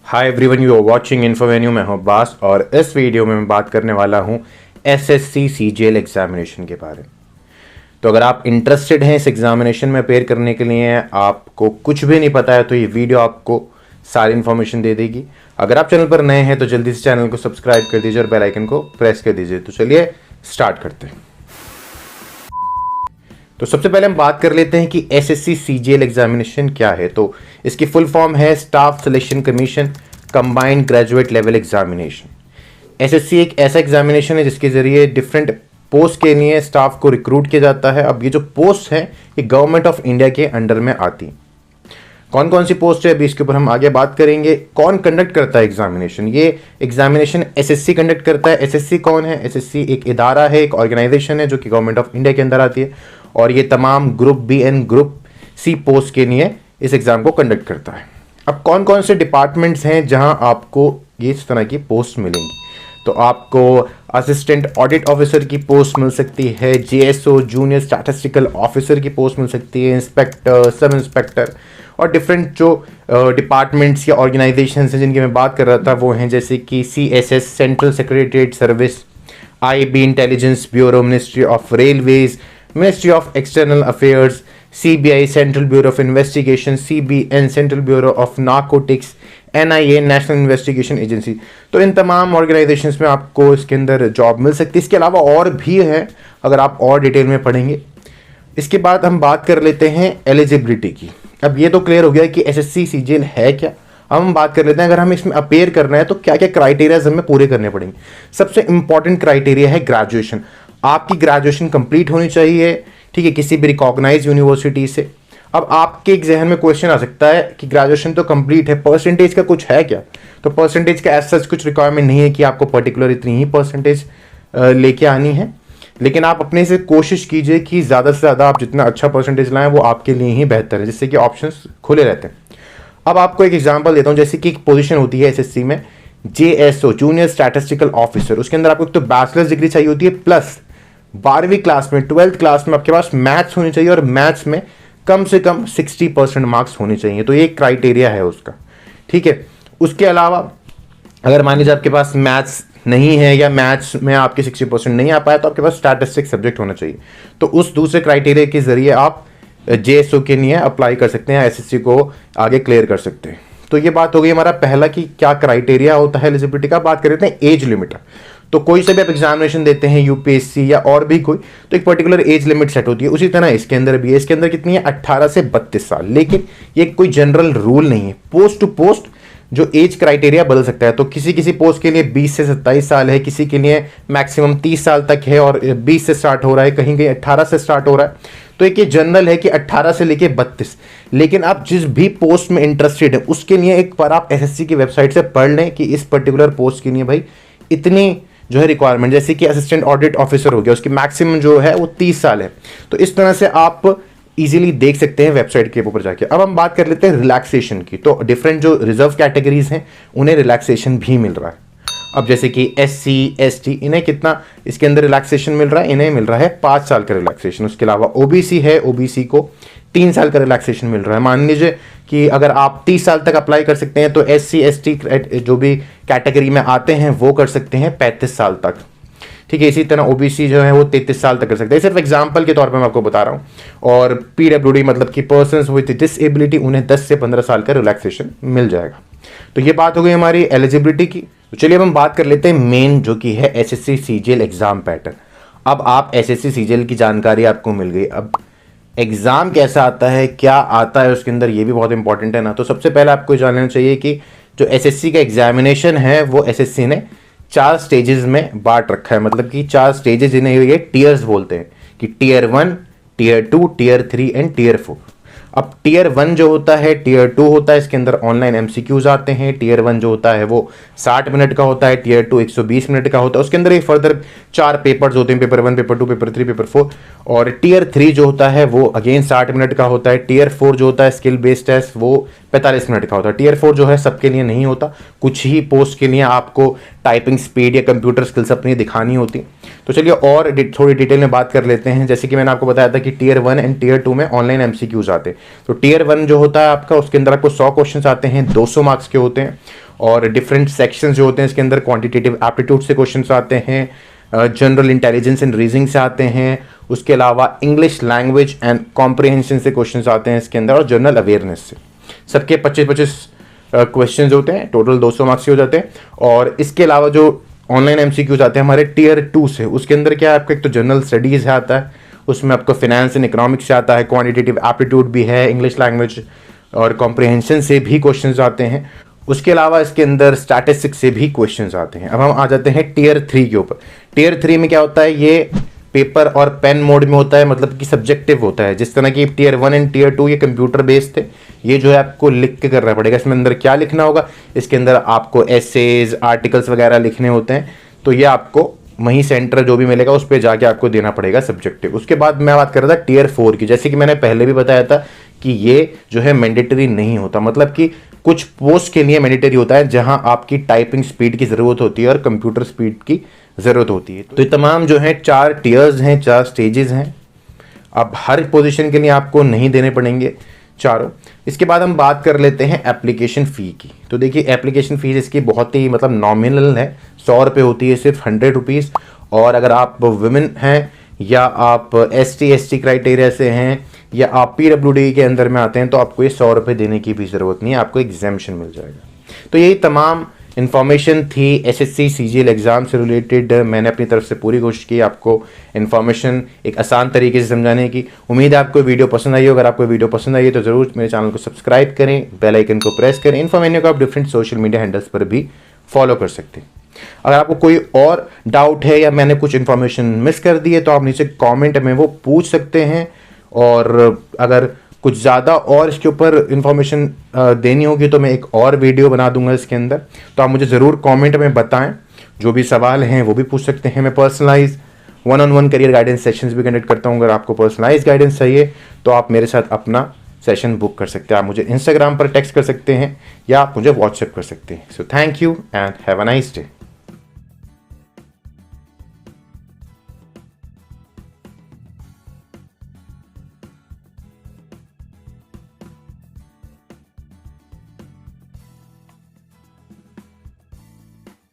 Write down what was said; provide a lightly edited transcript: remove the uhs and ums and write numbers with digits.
Hi everyone, you are watching Infovenue. मैं हूं अब्बास और इस वीडियो में मैं बात करने वाला हूं एसएससी सीजीएल एग्जामिनेशन के बारे में। तो अगर आप इंटरेस्टेड हैं इस एग्जामिनेशन में अपेयर करने के लिए, आपको कुछ भी नहीं पता है, तो ये वीडियो आपको सारी इन्फॉर्मेशन दे देगी। अगर आप चैनल पर नए हैं तो जल्दी से चैनल को सब्सक्राइब कर दीजिए और बेल आइकन को प्रेस कर दीजिए। तो चलिए स्टार्ट करते हैं। तो सबसे पहले हम बात कर लेते हैं कि एसएससी सीजीएल एग्जामिनेशन क्या है। तो इसकी फुल फॉर्म है staff selection commission combined graduate level examination. SSC एक ऐसा एग्जामिनेशन है जिसके जरिए डिफरेंट पोस्ट के लिए स्टाफ को रिक्रूट किया जाता है। अब ये जो पोस्ट है ये गवर्नमेंट ऑफ इंडिया के अंडर में आती है। कौन कौन सी पोस्ट है अभी इसके ऊपर हम आगे बात करेंगे। कौन कंडक्ट करता है एग्जामिनेशन? ये एग्जामिनेशन एसएससी कंडक्ट करता है। एसएससी कौन है? एसएससी एक इदारा है, एक ऑर्गेनाइजेशन है जो कि गवर्नमेंट ऑफ इंडिया के अंदर आती है और ये तमाम group B and group C post के लिए इस एग्जाम को कंडक्ट करता है। अब कौन कौन से डिपार्टमेंट्स हैं जहां आपको ये इस तरह की पोस्ट मिलेंगी? तो आपको असिस्टेंट ऑडिट ऑफिसर की पोस्ट मिल सकती है, जेएसओ जूनियर स्टैटिस्टिकल ऑफिसर की पोस्ट मिल सकती है, इंस्पेक्टर, सब इंस्पेक्टर और डिफरेंट जो डिपार्टमेंट्स या ऑर्गेनाइजेशंस हैं जिनकी मैं बात कर रहा था वो हैं जैसे कि CSS central secretariat service, IB intelligence bureau, ministry of railways, ministry of external affairs, CBI central bureau of investigation, CBN central bureau of narcotics, NIA national investigation agency. तो इन तमाम ऑर्गेनाइजेशंस में आपको इसके अंदर जॉब मिल सकती है। इसके अलावा और भी है अगर आप और डिटेल में पढ़ेंगे। इसके बाद हम बात कर लेते हैं एलिजिबिलिटी की। अब ये तो क्लियर हो गया कि एसएससी सीजीएल है क्या। अब हम बात कर लेते हैं अगर हम इसमें अपेयर करना है तो क्या क्या क्राइटेरियाज हमें पूरे करने पड़ेंगे। सबसे इंपॉर्टेंट क्राइटेरिया है ग्रेजुएशन। आपकी ग्रेजुएशन कंप्लीट होनी चाहिए, ठीक है, किसी भी रिकॉग्नाइज यूनिवर्सिटी से। अब आपके एक जहन में क्वेश्चन आ सकता है कि ग्रेजुएशन तो कंप्लीट है, परसेंटेज का कुछ है क्या? तो परसेंटेज का ऐसा कुछ रिक्वायरमेंट नहीं है कि आपको पर्टिकुलर इतनी ही परसेंटेज लेके आनी है, लेकिन आप अपने से कोशिश कीजिए कि ज़्यादा से ज़्यादा आप जितना अच्छा परसेंटेज लाएं वो आपके लिए ही बेहतर है, जिससे कि ऑप्शंस खुले रहते हैं। अब आपको एक एग्जांपल देता हूं, जैसे कि एक पोजीशन होती है एसएससी में जेएसओ जूनियर स्टैटिस्टिकल ऑफिसर। उसके अंदर आपको तो बैचलर्स डिग्री चाहिए होती है प्लस 12वीं क्लास में 12th क्लास में आपके पास मैथ्स होनी चाहिए और मैथ्स में कम से कम 60% मार्क्स होने चाहिए। तो ये क्राइटेरिया है उसका, ठीक है। उसके अलावा अगर मान लीजिए आपके पास मैथ्स नहीं है या मैथ्स में आपके 60% नहीं आ पाया तो आपके पास स्टैटिस्टिक्स सब्जेक्ट होना चाहिए। तो उस दूसरे क्राइटेरिया के जरिए आप जेएसओ के लिए अप्लाई कर सकते हैं, एसएससी को आगे क्लियर कर सकते हैं। तो ये बात हो गई हमारा पहला कि क्या क्राइटेरिया होता है एलिजिबिलिटी का। बात कर लेते हैं एज लिमिट। तो कोई से भी आप एग्जामिनेशन देते हैं यूपीएससी या और भी कोई, तो एक पर्टिकुलर एज लिमिट सेट होती है। उसी तरह इसके अंदर भी है। इसके अंदर कितनी है? 18 से 32 साल। लेकिन ये कोई जनरल रूल नहीं है, पोस्ट टू पोस्ट जो एज क्राइटेरिया बदल सकता है। तो किसी किसी पोस्ट के लिए 20 से 27 साल है, किसी के लिए मैक्सिमम 30 साल तक है और 20 से स्टार्ट हो रहा है, कहीं कहीं 18 से स्टार्ट हो रहा है। तो एक ये जनरल है कि 18 से लेके 32। लेकिन आप जिस भी पोस्ट में इंटरेस्टेड है उसके लिए एक बार आप एसएससी की वेबसाइट से पढ़ लें कि इस पर्टिकुलर पोस्ट के लिए भाई इतनी जो है रिक्वायरमेंट, जैसे कि असिस्टेंट ऑडिट ऑफिसर हो गया, उसकी मैक्सिमम जो है वो 30 साल है। तो इस तरह से आप इजीली देख सकते हैं वेबसाइट के ऊपर जाके। अब हम बात कर लेते हैं रिलैक्सेशन की। तो डिफरेंट जो रिजर्व कैटेगरीज हैं उन्हें रिलैक्सेशन भी मिल रहा है। अब जैसे कि एससी एसटी, इन्हें कितना इसके अंदर रिलैक्सेशन मिल रहा है? इन्हें मिल रहा है 5 साल का रिलैक्सेशन। उसके अलावा ओबीसी है, ओबीसी को 3 साल का रिलैक्सेशन मिल रहा है। मान लीजिए कि अगर आप 30 साल तक अप्लाई कर सकते हैं तो एससी एसटी जो भी कैटेगरी में आते हैं वो कर सकते हैं 35 साल तक, ठीक है। इसी तरह ओबीसी जो है वो 33 साल तक कर सकते हैं। सिर्फ एग्जांपल के तौर पे मैं आपको बता रहा हूं। और पीडब्ल्यूडी मतलब कि पर्सन्स विद डिसेबिलिटी, उन्हें 10 से 15 साल का रिलैक्सेशन मिल जाएगा। तो ये बात हो गई हमारी एलिजिबिलिटी की। तो चलिए अब हम बात कर लेते हैं मेन जो कि है एसएससी सीजीएल एग्जाम पैटर्न। अब आप एसएससी सीजीएल की जानकारी आपको मिल गई। अब एग्जाम कैसा आता है, क्या आता है उसके अंदर, ये भी बहुत इंपॉर्टेंट है ना। तो सबसे पहले आपको जान लेना चाहिए कि जो एसएससी का एग्जामिनेशन है वो एसएससी ने 4 स्टेजेस में बांट रखा है। मतलब कि 4 स्टेजेस, जिन्हें ये टीयर्स बोलते हैं कि tier 1, tier 2, tier 3 and tier 4। अब टीयर 1 जो होता है, टीयर 2 होता है, इसके अंदर ऑनलाइन एमसीक्यूज आते हैं। टीयर 1 जो होता है वो 60 मिनट का होता है, टीयर 2 120 मिनट का होता है। उसके अंदर एक फर्दर 4 पेपर्स होते हैं, पेपर 1, पेपर 2, पेपर 3, पेपर 4। और टीयर 3 जो होता है वो अगेन 60 मिनट का होता है। टीयर 4 जो होता है स्किल बेस्ड टेस्ट, वो 45 मिनट का होता है। टीयर 4 जो है सबके लिए नहीं होता, कुछ ही पोस्ट के लिए आपको टाइपिंग स्पीड या कंप्यूटर स्किल्स अपनी दिखानी होती। तो चलिए और थोड़ी डिटेल में बात कर लेते हैं। जैसे कि मैंने आपको बताया था कि टीयर 1 एंड टीयर 2 में ऑनलाइन एमसीक्यूज आते हैं। तो टीयर 1 जो होता है आपका, उसके अंदर आपको 100 क्वेश्चंस आते हैं, 200 मार्क्स के होते हैं। और डिफरेंट सेक्शंस जो होते हैं इसके अंदर क्वांटिटेटिव एप्टीट्यूड से क्वेश्चंस आते हैं, जनरल इंटेलिजेंस एंड रीजनिंग से आते हैं, उसके अलावा इंग्लिश लैंग्वेज एंड कॉम्प्रिहेंशन से क्वेश्चंस आते हैं इसके अंदर, और जनरल अवेयरनेस से। सबके 25-25 क्वेश्चंस होते हैं, टोटल 200 मार्क्स के हो जाते हैं। और इसके अलावा जो ऑनलाइन एमसीक्यूज आते हैं हमारे टियर 2 से, उसके अंदर क्या है आपका, एक तो जनरल स्टडीज है आता है, उसमें आपको फिनेंस एंड इकोनॉमिक्स से आता है, क्वांटिटेटिव एप्टीट्यूड भी है, इंग्लिश लैंग्वेज और कॉम्प्रिहेंशन से भी क्वेश्चंस आते हैं। उसके अलावा इसके अंदर स्टैटिस्टिक्स से भी क्वेश्चंस आते हैं। अब हम आ जाते हैं टियर 3 के ऊपर। टियर 3 में क्या होता है, ये पेपर और पेन मोड में होता है, मतलब कि सब्जेक्टिव होता है। जिस तरह की टियर 1 एंड टियर 2 ये कंप्यूटर बेस्ड थे, ये जो है आपको लिख के करना पड़ेगा। इसमें अंदर क्या लिखना होगा, इसके अंदर आपको एसेज आर्टिकल्स वगैरह लिखने होते हैं, तो ये आपको वहीं सेंटर जो भी मिलेगा उस पर जाके आपको देना पड़ेगा सब्जेक्टिव। उसके बाद मैं बात कर रहा था टियर 4 की, जैसे कि मैंने पहले भी बताया था कि ये जो है मैंडेटरी नहीं होता, मतलब कि कुछ पोस्ट के लिए मैंडेटरी होता है जहां आपकी टाइपिंग स्पीड की ज़रूरत होती है और कंप्यूटर स्पीड की ज़रूरत होती है। तो ये तमाम जो है 4 टियर्स हैं, 4 स्टेजेस हैं। अब हर पोजीशन के लिए आपको नहीं देने पड़ेंगे चारों। इसके बाद हम बात कर लेते हैं एप्लीकेशन फ़ी की। तो देखिए एप्लीकेशन फ़ीस इसकी बहुत ही मतलब नॉमिनल है, 100 रुपये होती है, सिर्फ 100 रुपीज़। और अगर आप वुमेन हैं या आप ST क्राइटेरिया से हैं या आप PWD के अंदर में आते हैं तो आपको ये 100 रुपये देने की भी ज़रूरत नहीं है, आपको एग्जेम्पशन मिल जाएगा। तो यही तमाम इन्फॉर्मेशन थी SSC CGL एग्ज़ाम से रिलेटेड। मैंने अपनी तरफ से पूरी कोशिश की आपको इन्फॉर्मेशन एक आसान तरीके से समझाने की। उम्मीद है आपको वीडियो पसंद आई हो। अगर आपको वीडियो पसंद आई है तो ज़रूर मेरे चैनल को सब्सक्राइब करें, बेल आइकन को प्रेस करें। इन्फॉर्मेशन को आप डिफरेंट सोशल मीडिया हैंडल्स पर भी फॉलो कर सकते हैं। अगर आपको कोई और डाउट है या मैंने कुछ इन्फॉर्मेशन मिस कर दी है तो आप नीचे कमेंट में वो पूछ सकते हैं। और अगर कुछ ज़्यादा और इसके ऊपर इन्फॉर्मेशन देनी होगी तो मैं एक और वीडियो बना दूंगा इसके अंदर, तो आप मुझे ज़रूर कमेंट में बताएं। जो भी सवाल हैं वो भी पूछ सकते हैं। मैं personalise 1-on-1 career guidance sessions भी कंडक्ट करता हूं। अगर आपको पर्सनलाइज गाइडेंस चाहिए तो आप मेरे साथ अपना सेशन बुक कर सकते हैं। आप मुझे इंस्टाग्राम पर टेक्स्ट कर सकते हैं या आप मुझे व्हाट्सएप कर सकते हैं। So thank you and have a nice day.